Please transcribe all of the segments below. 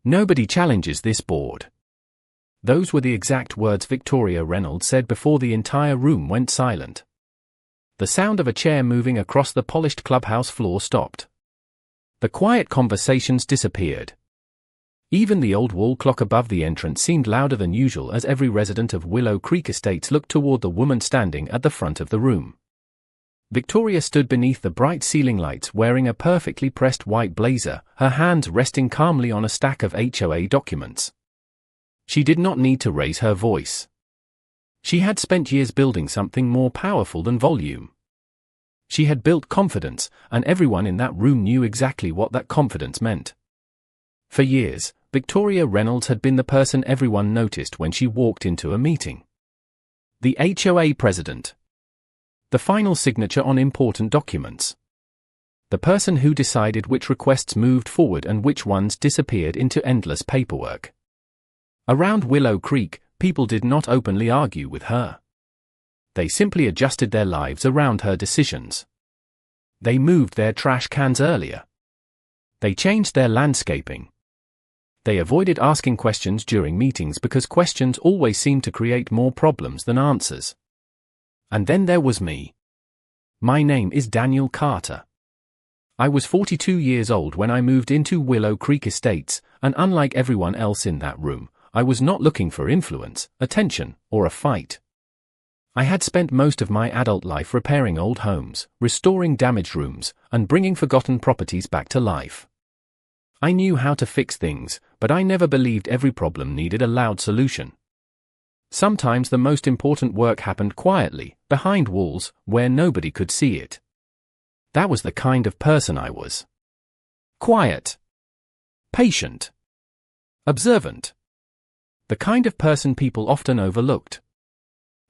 Nobody challenges this board. Those were the exact words Victoria Reynolds said before the entire room went silent. The sound of a chair moving across the polished clubhouse floor stopped. The quiet conversations disappeared. Even the old wall clock above the entrance seemed louder than usual as every resident of Willow Creek Estates looked toward the woman standing at the front of the room. Victoria stood beneath the bright ceiling lights wearing a perfectly pressed white blazer, her hands resting calmly on a stack of HOA documents. She did not need to raise her voice. She had spent years building something more powerful than volume. She had built confidence, and everyone in that room knew exactly what that confidence meant. For years, Victoria Reynolds had been the person everyone noticed when she walked into a meeting. The HOA president. The final signature on important documents. The person who decided which requests moved forward and which ones disappeared into endless paperwork. Around Willow Creek, people did not openly argue with her. They simply adjusted their lives around her decisions. They moved their trash cans earlier. They changed their landscaping. They avoided asking questions during meetings because questions always seemed to create more problems than answers. And then there was me. My name is Daniel Carter. I was 42 years old when I moved into Willow Creek Estates, and unlike everyone else in that room, I was not looking for influence, attention, or a fight. I had spent most of my adult life repairing old homes, restoring damaged rooms, and bringing forgotten properties back to life. I knew how to fix things, but I never believed every problem needed a loud solution. Sometimes the most important work happened quietly, behind walls, where nobody could see it. That was the kind of person I was. Quiet. Patient. Observant. The kind of person people often overlooked.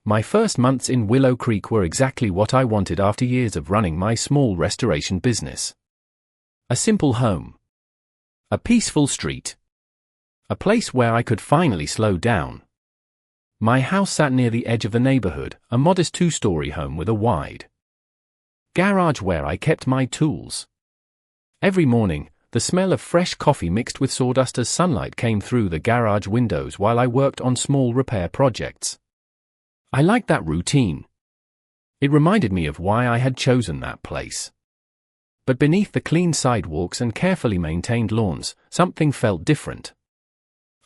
My first months in Willow Creek were exactly what I wanted after years of running my small restoration business. A simple home. A peaceful street. A place where I could finally slow down. My house sat near the edge of the neighborhood, a modest 2-story home with a wide garage where I kept my tools. Every morning, the smell of fresh coffee mixed with sawdust as sunlight came through the garage windows while I worked on small repair projects. I liked that routine. It reminded me of why I had chosen that place. But beneath the clean sidewalks and carefully maintained lawns, something felt different.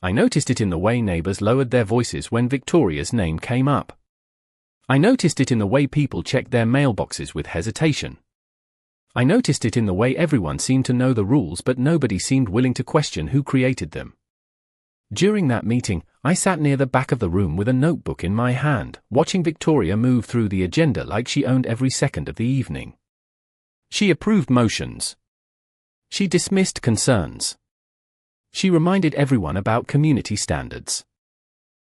I noticed it in the way neighbors lowered their voices when Victoria's name came up. I noticed it in the way people checked their mailboxes with hesitation. I noticed it in the way everyone seemed to know the rules but nobody seemed willing to question who created them. During that meeting, I sat near the back of the room with a notebook in my hand, watching Victoria move through the agenda like she owned every second of the evening. She approved motions. She dismissed concerns. She reminded everyone about community standards.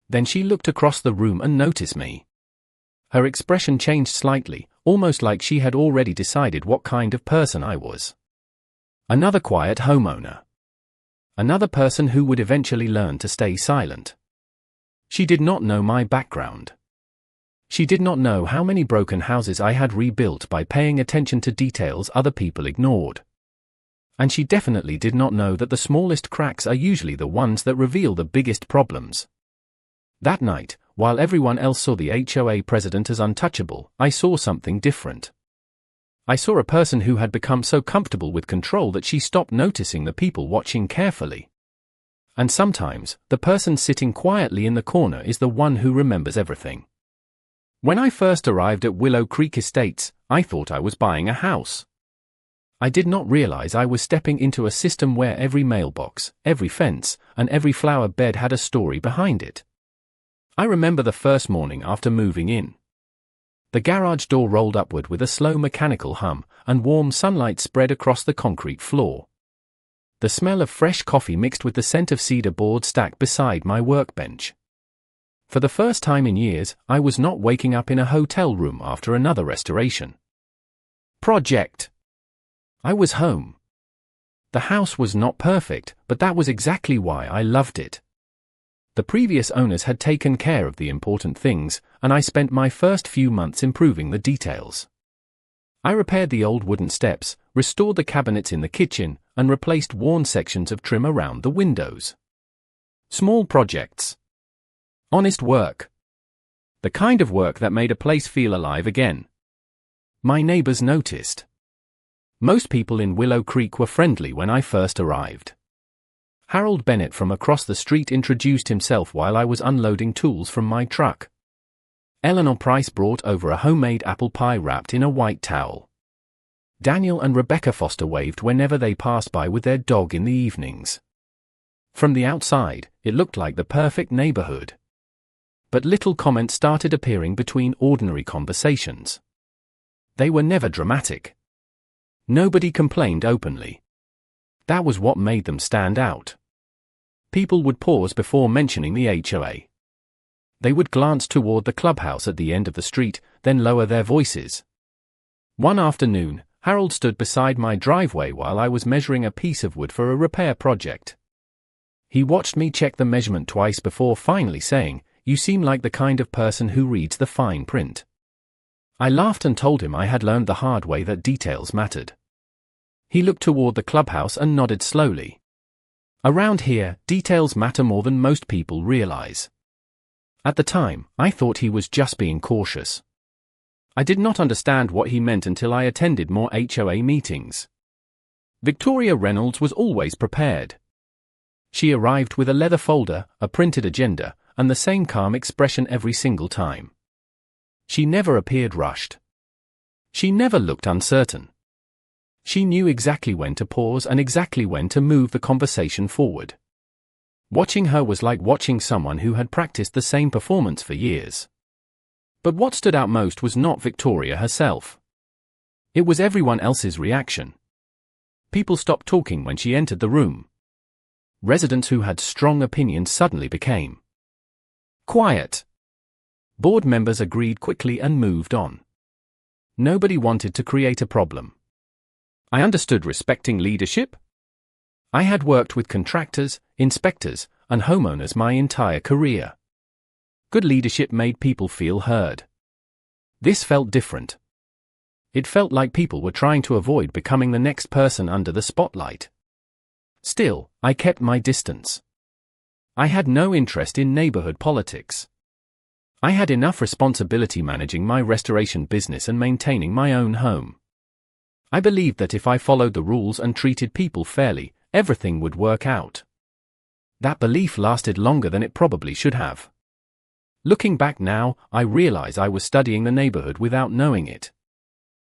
Then she looked across the room and noticed me. Her expression changed slightly, almost like she had already decided what kind of person I was. Another quiet homeowner. Another person who would eventually learn to stay silent. She did not know my background. She did not know how many broken houses I had rebuilt by paying attention to details other people ignored. And she definitely did not know that the smallest cracks are usually the ones that reveal the biggest problems. That night, while everyone else saw the HOA president as untouchable, I saw something different. I saw a person who had become so comfortable with control that she stopped noticing the people watching carefully. And sometimes, the person sitting quietly in the corner is the one who remembers everything. When I first arrived at Willow Creek Estates, I thought I was buying a house. I did not realize I was stepping into a system where every mailbox, every fence, and every flower bed had a story behind it. I remember the first morning after moving in. The garage door rolled upward with a slow mechanical hum, and warm sunlight spread across the concrete floor. The smell of fresh coffee mixed with the scent of cedar board stacked beside my workbench. For the first time in years, I was not waking up in a hotel room after another restoration project. I was home. The house was not perfect, but that was exactly why I loved it. The previous owners had taken care of the important things, and I spent my first few months improving the details. I repaired the old wooden steps, restored the cabinets in the kitchen, and replaced worn sections of trim around the windows. Small projects. Honest work. The kind of work that made a place feel alive again. My neighbors noticed. Most people in Willow Creek were friendly when I first arrived. Harold Bennett from across the street introduced himself while I was unloading tools from my truck. Eleanor Price brought over a homemade apple pie wrapped in a white towel. Daniel and Rebecca Foster waved whenever they passed by with their dog in the evenings. From the outside, it looked like the perfect neighborhood. But little comments started appearing between ordinary conversations. They were never dramatic. Nobody complained openly. That was what made them stand out. People would pause before mentioning the HOA. They would glance toward the clubhouse at the end of the street, then lower their voices. One afternoon, Harold stood beside my driveway while I was measuring a piece of wood for a repair project. He watched me check the measurement twice before finally saying, "You seem like the kind of person who reads the fine print." I laughed and told him I had learned the hard way that details mattered. He looked toward the clubhouse and nodded slowly. Around here, details matter more than most people realize. At the time, I thought he was just being cautious. I did not understand what he meant until I attended more HOA meetings. Victoria Reynolds was always prepared. She arrived with a leather folder, a printed agenda, and the same calm expression every single time. She never appeared rushed. She never looked uncertain. She knew exactly when to pause and exactly when to move the conversation forward. Watching her was like watching someone who had practiced the same performance for years. But what stood out most was not Victoria herself. It was everyone else's reaction. People stopped talking when she entered the room. Residents who had strong opinions suddenly became quiet. Board members agreed quickly and moved on. Nobody wanted to create a problem. I understood respecting leadership. I had worked with contractors, inspectors, and homeowners my entire career. Good leadership made people feel heard. This felt different. It felt like people were trying to avoid becoming the next person under the spotlight. Still, I kept my distance. I had no interest in neighborhood politics. I had enough responsibility managing my restoration business and maintaining my own home. I believed that if I followed the rules and treated people fairly, everything would work out. That belief lasted longer than it probably should have. Looking back now, I realize I was studying the neighborhood without knowing it.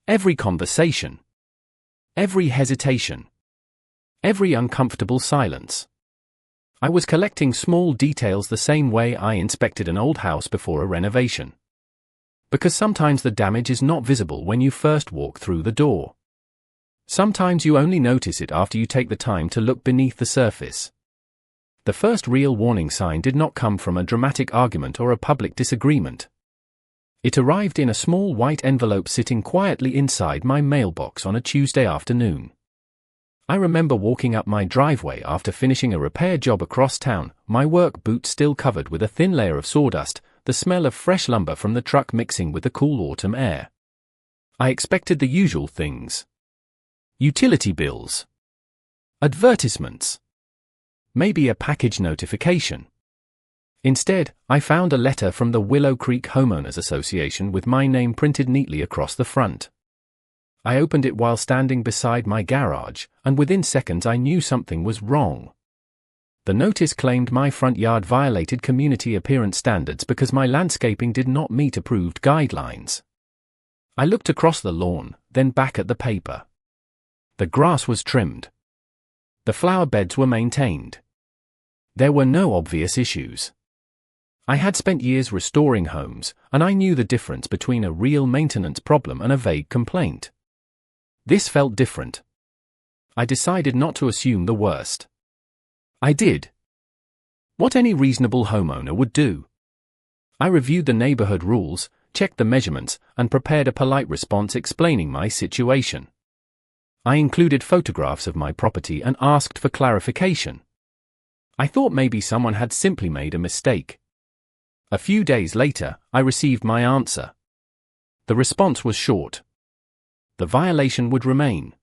Every conversation. Every hesitation. Every uncomfortable silence. I was collecting small details the same way I inspected an old house before a renovation. Because sometimes the damage is not visible when you first walk through the door. Sometimes you only notice it after you take the time to look beneath the surface. The first real warning sign did not come from a dramatic argument or a public disagreement. It arrived in a small white envelope sitting quietly inside my mailbox on a Tuesday afternoon. I remember walking up my driveway after finishing a repair job across town, my work boots still covered with a thin layer of sawdust, the smell of fresh lumber from the truck mixing with the cool autumn air. I expected the usual things. Utility bills. Advertisements. Maybe a package notification. Instead, I found a letter from the Willow Creek Homeowners Association with my name printed neatly across the front. I opened it while standing beside my garage, and within seconds I knew something was wrong. The notice claimed my front yard violated community appearance standards because my landscaping did not meet approved guidelines. I looked across the lawn, then back at the paper. The grass was trimmed. The flower beds were maintained. There were no obvious issues. I had spent years restoring homes, and I knew the difference between a real maintenance problem and a vague complaint. This felt different. I decided not to assume the worst. I did what any reasonable homeowner would do. I reviewed the neighborhood rules, checked the measurements, and prepared a polite response explaining my situation. I included photographs of my property and asked for clarification. I thought maybe someone had simply made a mistake. A few days later, I received my answer. The response was short. The violation would remain.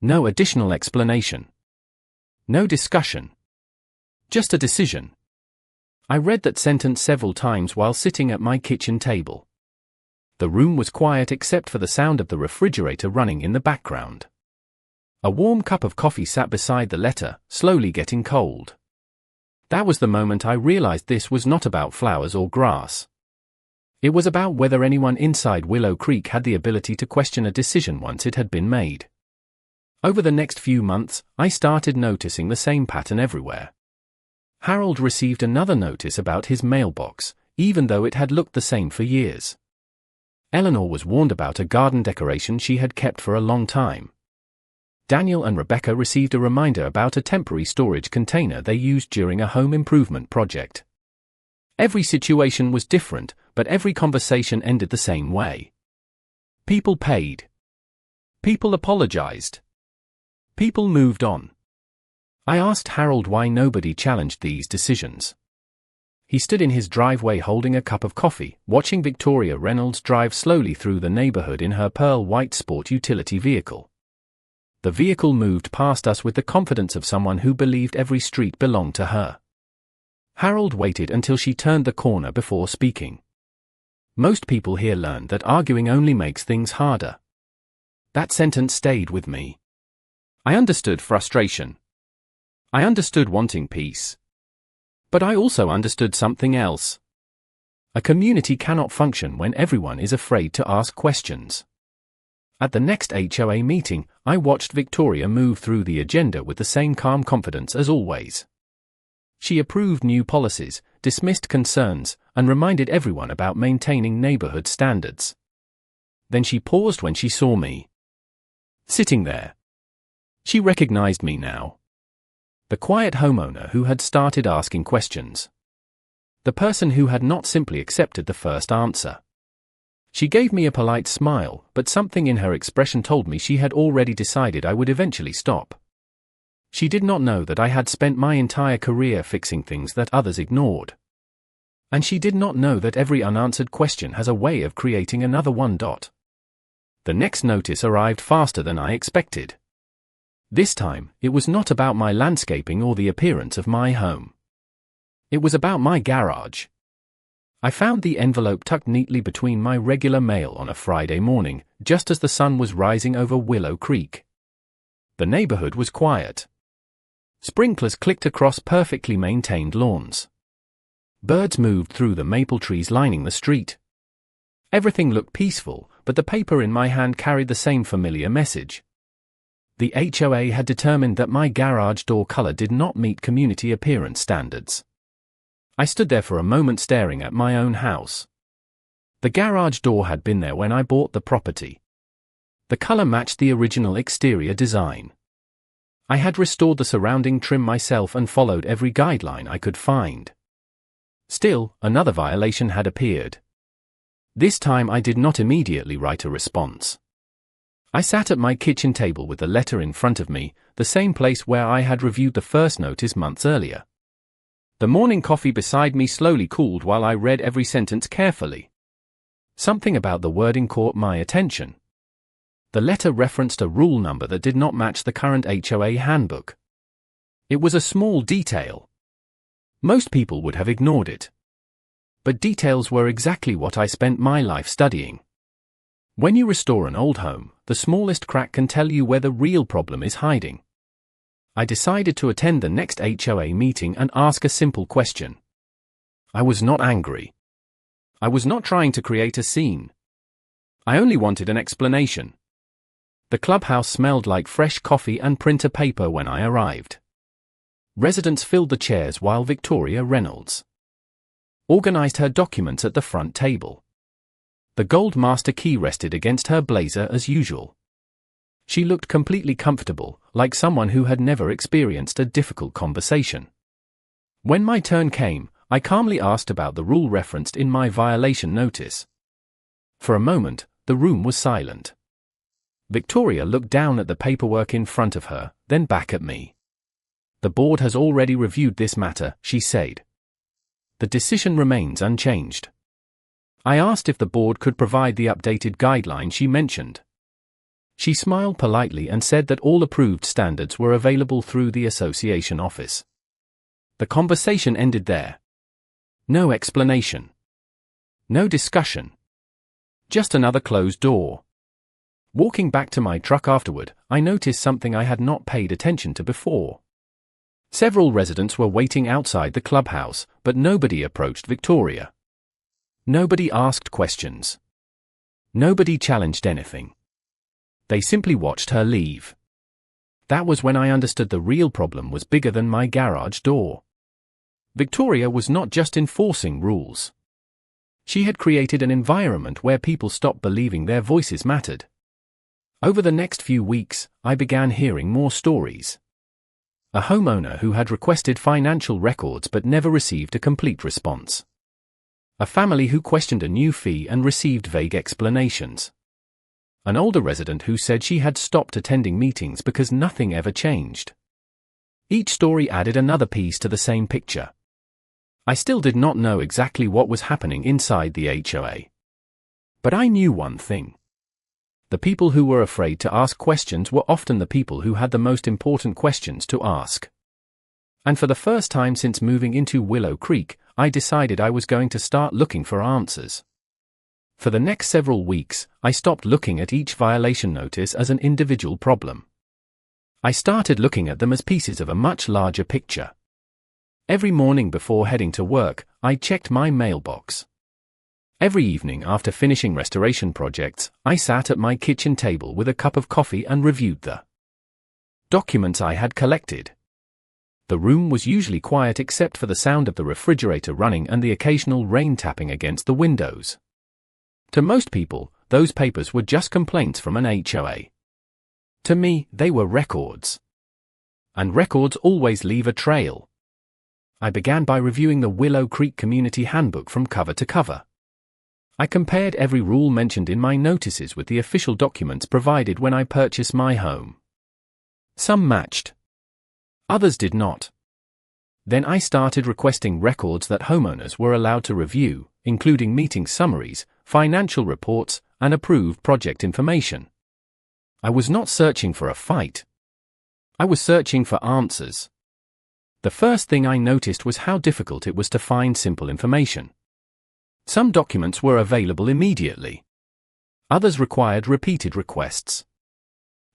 No additional explanation. No discussion. Just a decision. I read that sentence several times while sitting at my kitchen table. The room was quiet except for the sound of the refrigerator running in the background. A warm cup of coffee sat beside the letter, slowly getting cold. That was the moment I realized this was not about flowers or grass. It was about whether anyone inside Willow Creek had the ability to question a decision once it had been made. Over the next few months, I started noticing the same pattern everywhere. Harold received another notice about his mailbox, even though it had looked the same for years. Eleanor was warned about a garden decoration she had kept for a long time. Daniel and Rebecca received a reminder about a temporary storage container they used during a home improvement project. Every situation was different, but every conversation ended the same way. People paid. People apologized. People moved on. I asked Harold why nobody challenged these decisions. He stood in his driveway holding a cup of coffee, watching Victoria Reynolds drive slowly through the neighborhood in her pearl white sport utility vehicle. The vehicle moved past us with the confidence of someone who believed every street belonged to her. Harold waited until she turned the corner before speaking. Most people here learn that arguing only makes things harder. That sentence stayed with me. I understood frustration. I understood wanting peace. But I also understood something else. A community cannot function when everyone is afraid to ask questions. At the next HOA meeting, I watched Victoria move through the agenda with the same calm confidence as always. She approved new policies, dismissed concerns, and reminded everyone about maintaining neighborhood standards. Then she paused when she saw me sitting there. She recognized me now. The quiet homeowner who had started asking questions. The person who had not simply accepted the first answer. She gave me a polite smile, but something in her expression told me she had already decided I would eventually stop. She did not know that I had spent my entire career fixing things that others ignored. And she did not know that every unanswered question has a way of creating another one. The next notice arrived faster than I expected. This time, it was not about my landscaping or the appearance of my home. It was about my garage. I found the envelope tucked neatly between my regular mail on a Friday morning, just as the sun was rising over Willow Creek. The neighborhood was quiet. Sprinklers clicked across perfectly maintained lawns. Birds moved through the maple trees lining the street. Everything looked peaceful, but the paper in my hand carried the same familiar message. The HOA had determined that my garage door color did not meet community appearance standards. I stood there for a moment staring at my own house. The garage door had been there when I bought the property. The color matched the original exterior design. I had restored the surrounding trim myself and followed every guideline I could find. Still, another violation had appeared. This time I did not immediately write a response. I sat at my kitchen table with the letter in front of me, the same place where I had reviewed the first notice months earlier. The morning coffee beside me slowly cooled while I read every sentence carefully. Something about the wording caught my attention. The letter referenced a rule number that did not match the current HOA handbook. It was a small detail. Most people would have ignored it. But details were exactly what I spent my life studying. When you restore an old home, the smallest crack can tell you where the real problem is hiding. I decided to attend the next HOA meeting and ask a simple question. I was not angry. I was not trying to create a scene. I only wanted an explanation. The clubhouse smelled like fresh coffee and printer paper when I arrived. Residents filled the chairs while Victoria Reynolds organized her documents at the front table. The gold master key rested against her blazer as usual. She looked completely comfortable, like someone who had never experienced a difficult conversation. When my turn came, I calmly asked about the rule referenced in my violation notice. For a moment, the room was silent. Victoria looked down at the paperwork in front of her, then back at me. The board has already reviewed this matter, she said. The decision remains unchanged. I asked if the board could provide the updated guideline she mentioned. She smiled politely and said that all approved standards were available through the association office. The conversation ended there. No explanation. No discussion. Just another closed door. Walking back to my truck afterward, I noticed something I had not paid attention to before. Several residents were waiting outside the clubhouse, but nobody approached Victoria. Nobody asked questions. Nobody challenged anything. They simply watched her leave. That was when I understood the real problem was bigger than my garage door. Victoria was not just enforcing rules. She had created an environment where people stopped believing their voices mattered. Over the next few weeks, I began hearing more stories. A homeowner who had requested financial records but never received a complete response. A family who questioned a new fee and received vague explanations. An older resident who said she had stopped attending meetings because nothing ever changed. Each story added another piece to the same picture. I still did not know exactly what was happening inside the HOA. But I knew one thing. The people who were afraid to ask questions were often the people who had the most important questions to ask. And for the first time since moving into Willow Creek, I decided I was going to start looking for answers. For the next several weeks, I stopped looking at each violation notice as an individual problem. I started looking at them as pieces of a much larger picture. Every morning before heading to work, I checked my mailbox. Every evening after finishing restoration projects, I sat at my kitchen table with a cup of coffee and reviewed the documents I had collected. The room was usually quiet except for the sound of the refrigerator running and the occasional rain tapping against the windows. To most people, those papers were just complaints from an HOA. To me, they were records. And records always leave a trail. I began by reviewing the Willow Creek Community Handbook from cover to cover. I compared every rule mentioned in my notices with the official documents provided when I purchased my home. Some matched. Others did not. Then I started requesting records that homeowners were allowed to review, including meeting summaries, financial reports, and approved project information. I was not searching for a fight. I was searching for answers. The first thing I noticed was how difficult it was to find simple information. Some documents were available immediately. Others required repeated requests.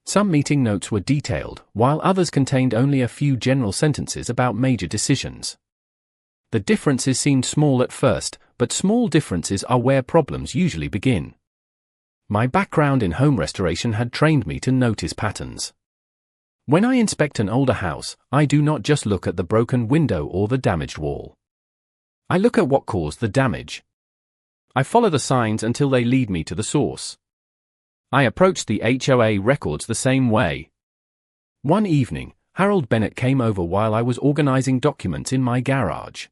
Some meeting notes were detailed, while others contained only a few general sentences about major decisions. The differences seemed small at first, but small differences are where problems usually begin. My background in home restoration had trained me to notice patterns. When I inspect an older house, I do not just look at the broken window or the damaged wall. I look at what caused the damage. I follow the signs until they lead me to the source. I approached the HOA records the same way. One evening, Harold Bennett came over while I was organizing documents in my garage.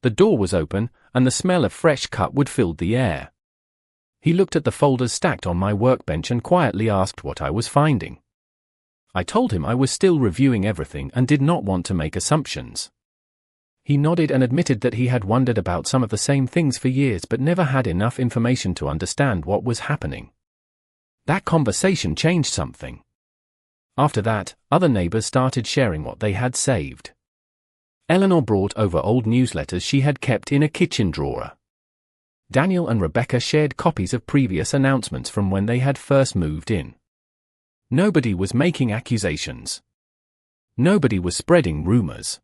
The door was open, and the smell of fresh cut wood filled the air. He looked at the folders stacked on my workbench and quietly asked what I was finding. I told him I was still reviewing everything and did not want to make assumptions. He nodded and admitted that he had wondered about some of the same things for years but never had enough information to understand what was happening. That conversation changed something. After that, other neighbors started sharing what they had saved. Eleanor brought over old newsletters she had kept in a kitchen drawer. Daniel and Rebecca shared copies of previous announcements from when they had first moved in. Nobody was making accusations. Nobody was spreading rumors.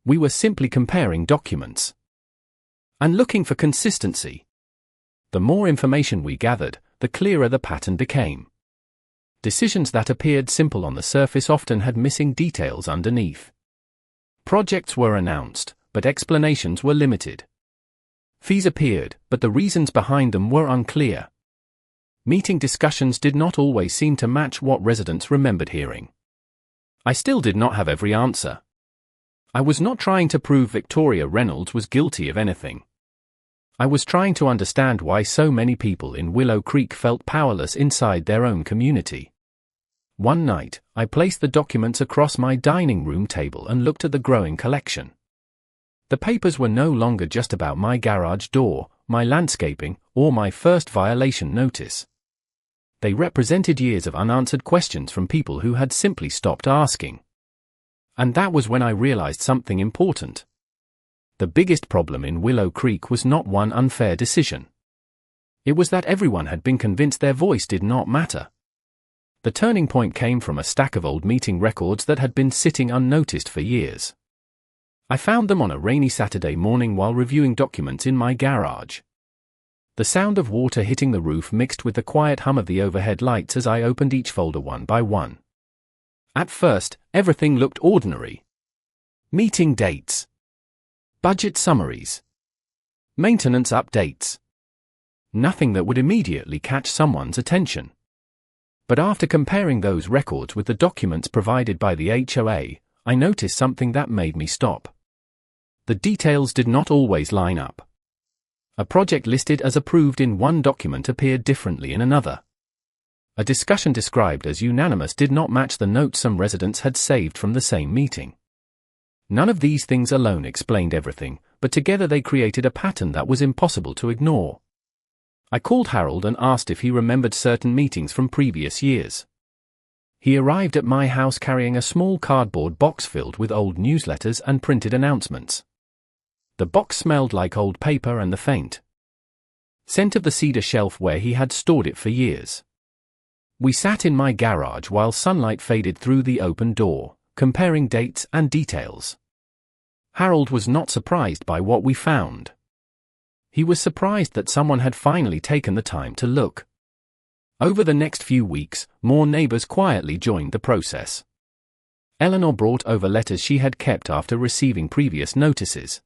We were simply comparing documents and looking for consistency. The more information we gathered, the clearer the pattern became. Decisions that appeared simple on the surface often had missing details underneath. Projects were announced, but explanations were limited. Fees appeared, but the reasons behind them were unclear. Meeting discussions did not always seem to match what residents remembered hearing. I still did not have every answer. I was not trying to prove Victoria Reynolds was guilty of anything. I was trying to understand why so many people in Willow Creek felt powerless inside their own community. One night, I placed the documents across my dining room table and looked at the growing collection. The papers were no longer just about my garage door, my landscaping, or my first violation notice. They represented years of unanswered questions from people who had simply stopped asking. And that was when I realized something important. The biggest problem in Willow Creek was not one unfair decision. It was that everyone had been convinced their voice did not matter. The turning point came from a stack of old meeting records that had been sitting unnoticed for years. I found them on a rainy Saturday morning while reviewing documents in my garage. The sound of water hitting the roof mixed with the quiet hum of the overhead lights as I opened each folder one by one. At first, everything looked ordinary. Meeting dates. Budget summaries. Maintenance updates. Nothing that would immediately catch someone's attention. But after comparing those records with the documents provided by the HOA, I noticed something that made me stop. The details did not always line up. A project listed as approved in one document appeared differently in another. A discussion described as unanimous did not match the notes some residents had saved from the same meeting. None of these things alone explained everything, but together they created a pattern that was impossible to ignore. I called Harold and asked if he remembered certain meetings from previous years. He arrived at my house carrying a small cardboard box filled with old newsletters and printed announcements. The box smelled like old paper and the faint scent of the cedar shelf where he had stored it for years. We sat in my garage while sunlight faded through the open door, comparing dates and details. Harold was not surprised by what we found. He was surprised that someone had finally taken the time to look. Over the next few weeks, more neighbors quietly joined the process. Eleanor brought over letters she had kept after receiving previous notices.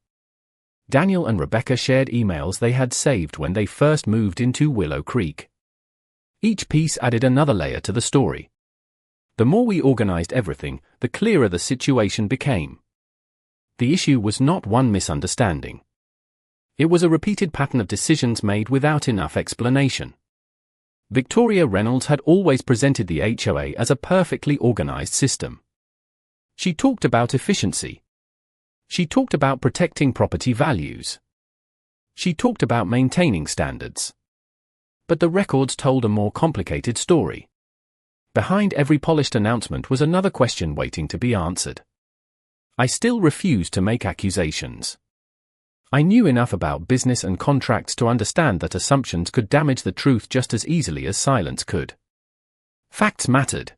Daniel and Rebecca shared emails they had saved when they first moved into Willow Creek. Each piece added another layer to the story. The more we organized everything, the clearer the situation became. The issue was not one misunderstanding. It was a repeated pattern of decisions made without enough explanation. Victoria Reynolds had always presented the HOA as a perfectly organized system. She talked about efficiency. She talked about protecting property values. She talked about maintaining standards. But the records told a more complicated story. Behind every polished announcement was another question waiting to be answered. I still refused to make accusations. I knew enough about business and contracts to understand that assumptions could damage the truth just as easily as silence could. Facts mattered.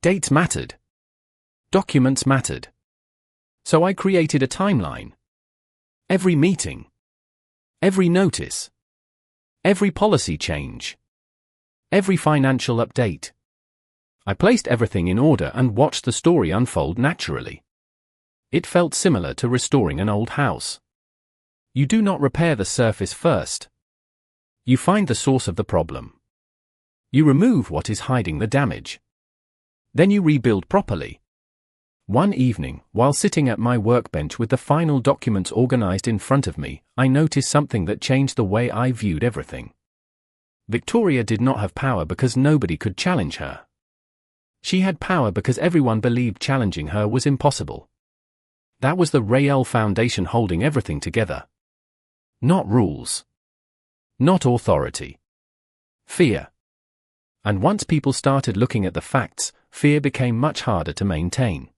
Dates mattered. Documents mattered. So I created a timeline. Every meeting. Every notice. Every policy change. Every financial update. I placed everything in order and watched the story unfold naturally. It felt similar to restoring an old house. You do not repair the surface first. You find the source of the problem. You remove what is hiding the damage. Then you rebuild properly. One evening, while sitting at my workbench with the final documents organized in front of me, I noticed something that changed the way I viewed everything. Victoria did not have power because nobody could challenge her. She had power because everyone believed challenging her was impossible. That was the real foundation holding everything together. Not rules. Not authority. Fear. And once people started looking at the facts, fear became much harder to maintain.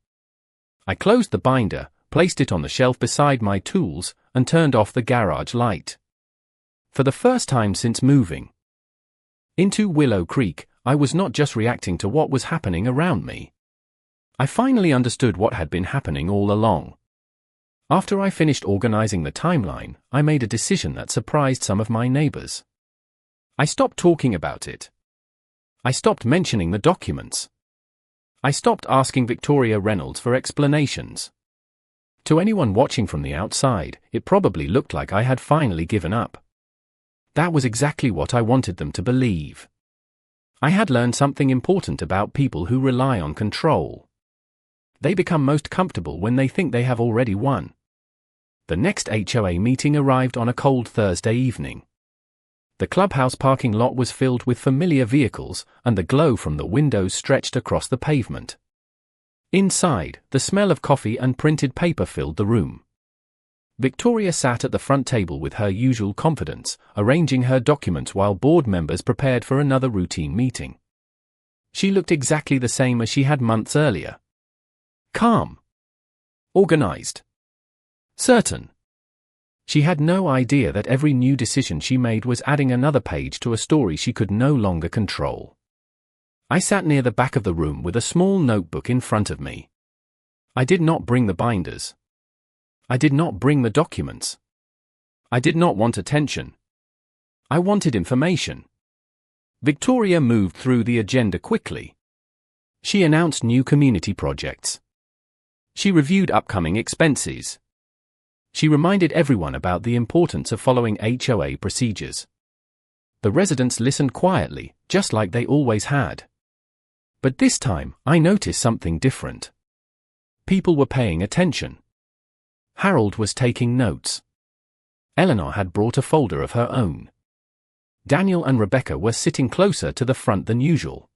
I closed the binder, placed it on the shelf beside my tools, and turned off the garage light. For the first time since moving into Willow Creek, I was not just reacting to what was happening around me. I finally understood what had been happening all along. After I finished organizing the timeline, I made a decision that surprised some of my neighbors. I stopped talking about it. I stopped mentioning the documents. I stopped asking Victoria Reynolds for explanations. To anyone watching from the outside, it probably looked like I had finally given up. That was exactly what I wanted them to believe. I had learned something important about people who rely on control. They become most comfortable when they think they have already won. The next HOA meeting arrived on a cold Thursday evening. The clubhouse parking lot was filled with familiar vehicles, and the glow from the windows stretched across the pavement. Inside, the smell of coffee and printed paper filled the room. Victoria sat at the front table with her usual confidence, arranging her documents while board members prepared for another routine meeting. She looked exactly the same as she had months earlier. Calm. Organized. Certain. She had no idea that every new decision she made was adding another page to a story she could no longer control. I sat near the back of the room with a small notebook in front of me. I did not bring the binders. I did not bring the documents. I did not want attention. I wanted information. Victoria moved through the agenda quickly. She announced new community projects. She reviewed upcoming expenses. She reminded everyone about the importance of following HOA procedures. The residents listened quietly, just like they always had. But this time, I noticed something different. People were paying attention. Harold was taking notes. Eleanor had brought a folder of her own. Daniel and Rebecca were sitting closer to the front than usual.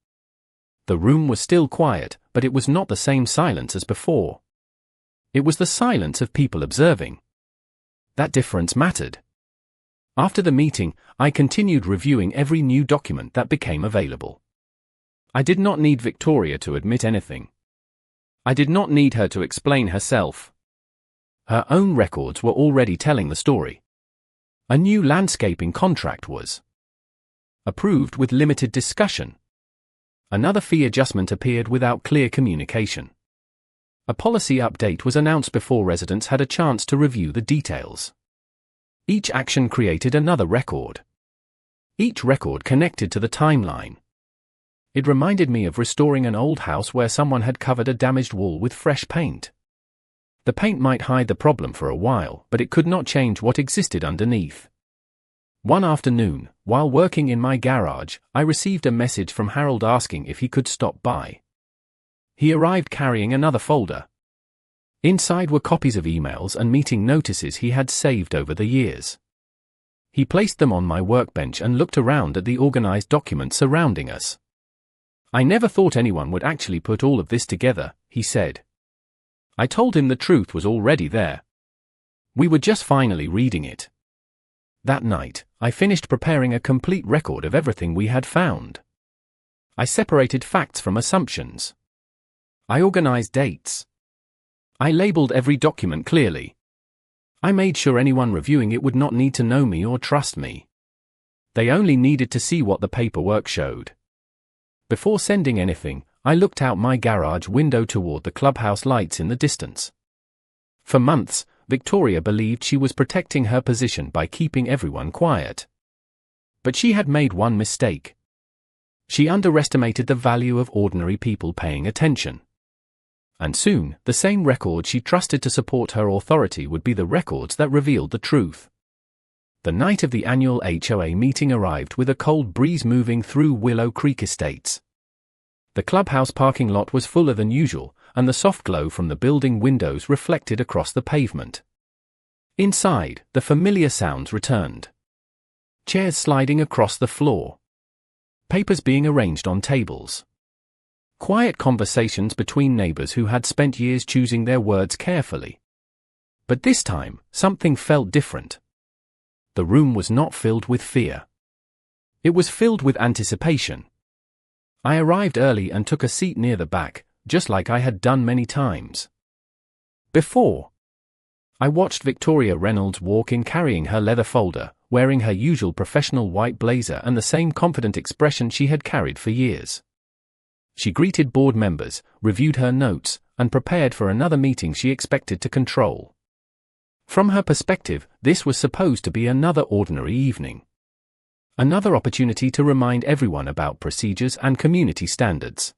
The room was still quiet, but it was not the same silence as before. It was the silence of people observing. That difference mattered. After the meeting, I continued reviewing every new document that became available. I did not need Victoria to admit anything. I did not need her to explain herself. Her own records were already telling the story. A new landscaping contract was approved with limited discussion. Another fee adjustment appeared without clear communication. A policy update was announced before residents had a chance to review the details. Each action created another record. Each record connected to the timeline. It reminded me of restoring an old house where someone had covered a damaged wall with fresh paint. The paint might hide the problem for a while, but it could not change what existed underneath. One afternoon, while working in my garage, I received a message from Harold asking if he could stop by. He arrived carrying another folder. Inside were copies of emails and meeting notices he had saved over the years. He placed them on my workbench and looked around at the organized documents surrounding us. "I never thought anyone would actually put all of this together," he said. I told him the truth was already there. We were just finally reading it. That night, I finished preparing a complete record of everything we had found. I separated facts from assumptions. I organized dates. I labeled every document clearly. I made sure anyone reviewing it would not need to know me or trust me. They only needed to see what the paperwork showed. Before sending anything, I looked out my garage window toward the clubhouse lights in the distance. For months, Victoria believed she was protecting her position by keeping everyone quiet. But she had made one mistake. She underestimated the value of ordinary people paying attention. And soon, the same records she trusted to support her authority would be the records that revealed the truth. The night of the annual HOA meeting arrived with a cold breeze moving through Willow Creek Estates. The clubhouse parking lot was fuller than usual, and the soft glow from the building windows reflected across the pavement. Inside, the familiar sounds returned. Chairs sliding across the floor. Papers being arranged on tables. Quiet conversations between neighbors who had spent years choosing their words carefully. But this time, something felt different. The room was not filled with fear. It was filled with anticipation. I arrived early and took a seat near the back, just like I had done many times before. I watched Victoria Reynolds walk in carrying her leather folder, wearing her usual professional white blazer and the same confident expression she had carried for years. She greeted board members, reviewed her notes, and prepared for another meeting she expected to control. From her perspective, this was supposed to be another ordinary evening. Another opportunity to remind everyone about procedures and community standards.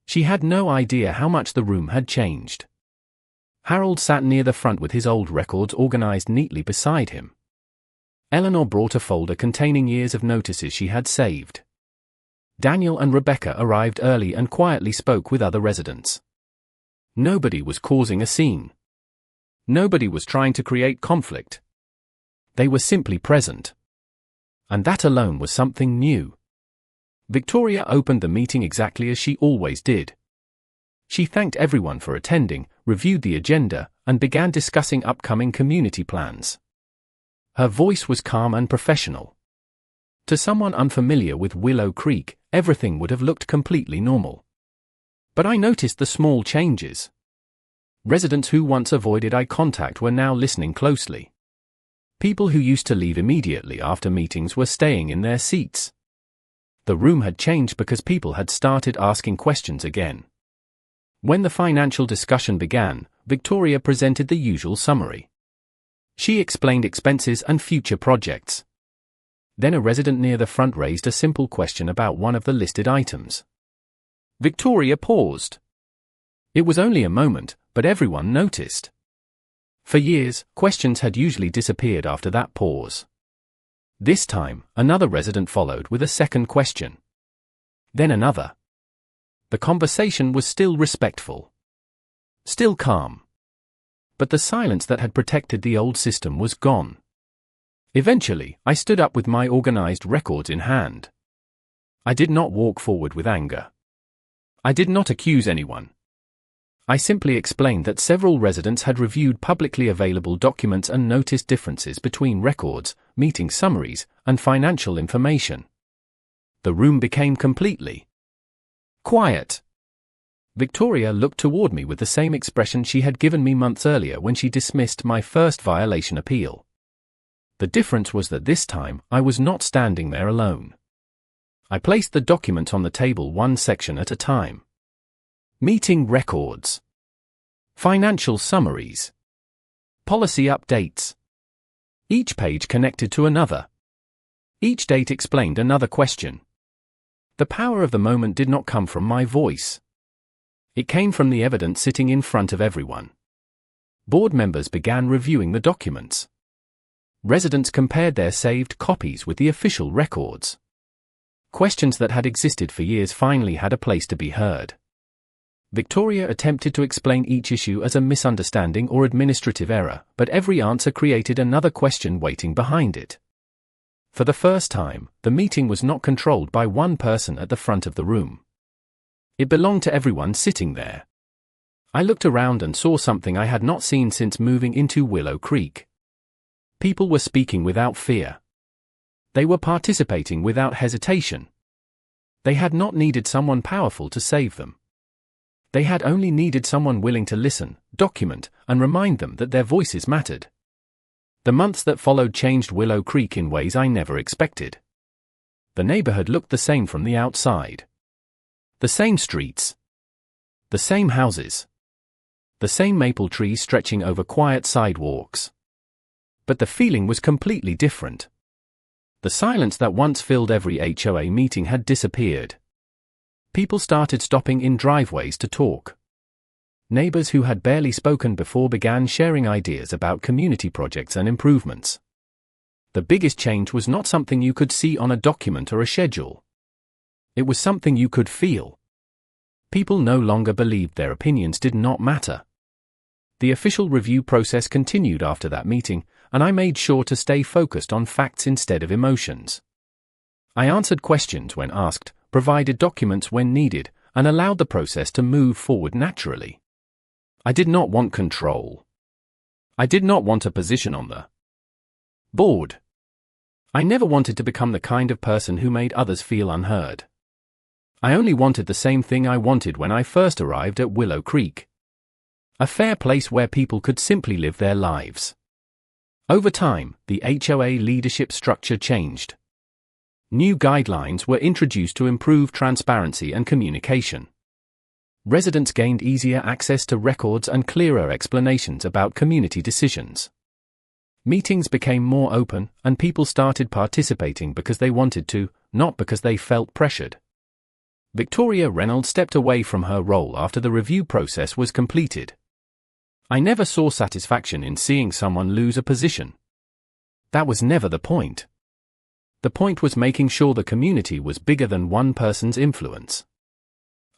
She had no idea how much the room had changed. Harold sat near the front with his old records organized neatly beside him. Eleanor brought a folder containing years of notices she had saved. Daniel and Rebecca arrived early and quietly spoke with other residents. Nobody was causing a scene. Nobody was trying to create conflict. They were simply present. And that alone was something new. Victoria opened the meeting exactly as she always did. She thanked everyone for attending, reviewed the agenda, and began discussing upcoming community plans. Her voice was calm and professional. To someone unfamiliar with Willow Creek, everything would have looked completely normal. But I noticed the small changes. Residents who once avoided eye contact were now listening closely. People who used to leave immediately after meetings were staying in their seats. The room had changed because people had started asking questions again. When the financial discussion began, Victoria presented the usual summary. She explained expenses and future projects. Then a resident near the front raised a simple question about one of the listed items. Victoria paused. It was only a moment, but everyone noticed. For years, questions had usually disappeared after that pause. This time, another resident followed with a second question. Then another. The conversation was still respectful. Still calm. But the silence that had protected the old system was gone. Eventually, I stood up with my organized records in hand. I did not walk forward with anger. I did not accuse anyone. I simply explained that several residents had reviewed publicly available documents and noticed differences between records, meeting summaries, and financial information. The room became completely quiet. Victoria looked toward me with the same expression she had given me months earlier when she dismissed my first violation appeal. The difference was that this time, I was not standing there alone. I placed the document on the table one section at a time. Meeting records. Financial summaries. Policy updates. Each page connected to another. Each date explained another question. The power of the moment did not come from my voice. It came from the evidence sitting in front of everyone. Board members began reviewing the documents. Residents compared their saved copies with the official records. Questions that had existed for years finally had a place to be heard. Victoria attempted to explain each issue as a misunderstanding or administrative error, but every answer created another question waiting behind it. For the first time, the meeting was not controlled by one person at the front of the room. It belonged to everyone sitting there. I looked around and saw something I had not seen since moving into Willow Creek. People were speaking without fear. They were participating without hesitation. They had not needed someone powerful to save them. They had only needed someone willing to listen, document, and remind them that their voices mattered. The months that followed changed Willow Creek in ways I never expected. The neighborhood looked the same from the outside. The same streets. The same houses. The same maple trees stretching over quiet sidewalks. But the feeling was completely different. The silence that once filled every HOA meeting had disappeared. People started stopping in driveways to talk. Neighbors who had barely spoken before began sharing ideas about community projects and improvements. The biggest change was not something you could see on a document or a schedule. It was something you could feel. People no longer believed their opinions did not matter. The official review process continued after that meeting, and I made sure to stay focused on facts instead of emotions. I answered questions when asked, provided documents when needed, and allowed the process to move forward naturally. I did not want control. I did not want a position on the board. I never wanted to become the kind of person who made others feel unheard. I only wanted the same thing I wanted when I first arrived at Willow Creek. A fair place where people could simply live their lives. Over time, the HOA leadership structure changed. New guidelines were introduced to improve transparency and communication. Residents gained easier access to records and clearer explanations about community decisions. Meetings became more open, and people started participating because they wanted to, not because they felt pressured. Victoria Reynolds stepped away from her role after the review process was completed. I never saw satisfaction in seeing someone lose a position. That was never the point. The point was making sure the community was bigger than one person's influence.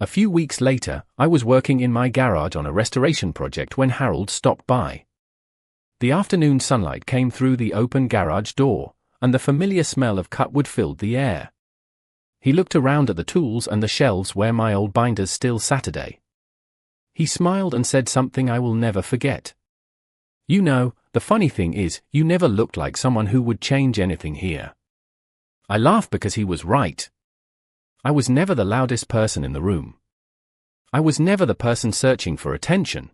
A few weeks later, I was working in my garage on a restoration project when Harold stopped by. The afternoon sunlight came through the open garage door, and the familiar smell of cut wood filled the air. He looked around at the tools and the shelves where my old binders still sat today. He smiled and said something I will never forget. "You know, the funny thing is, you never looked like someone who would change anything here." I laughed because he was right. I was never the loudest person in the room. I was never the person searching for attention.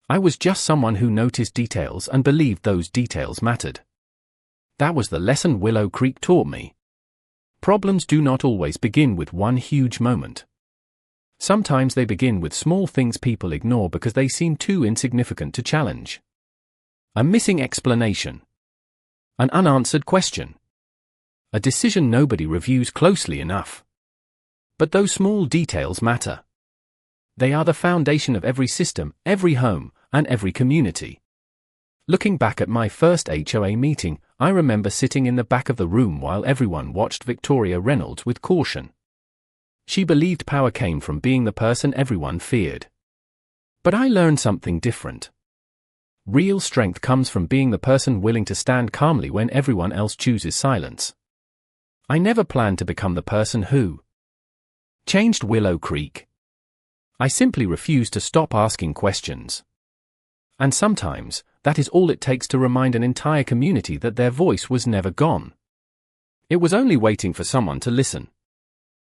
I was just someone who noticed details and believed those details mattered. That was the lesson Willow Creek taught me. Problems do not always begin with one huge moment. Sometimes they begin with small things people ignore because they seem too insignificant to challenge. A missing explanation. An unanswered question. A decision nobody reviews closely enough. But those small details matter. They are the foundation of every system, every home, and every community. Looking back at my first HOA meeting, I remember sitting in the back of the room while everyone watched Victoria Reynolds with caution. She believed power came from being the person everyone feared. But I learned something different. Real strength comes from being the person willing to stand calmly when everyone else chooses silence. I never planned to become the person who changed Willow Creek. I simply refused to stop asking questions. And sometimes, that is all it takes to remind an entire community that their voice was never gone. It was only waiting for someone to listen.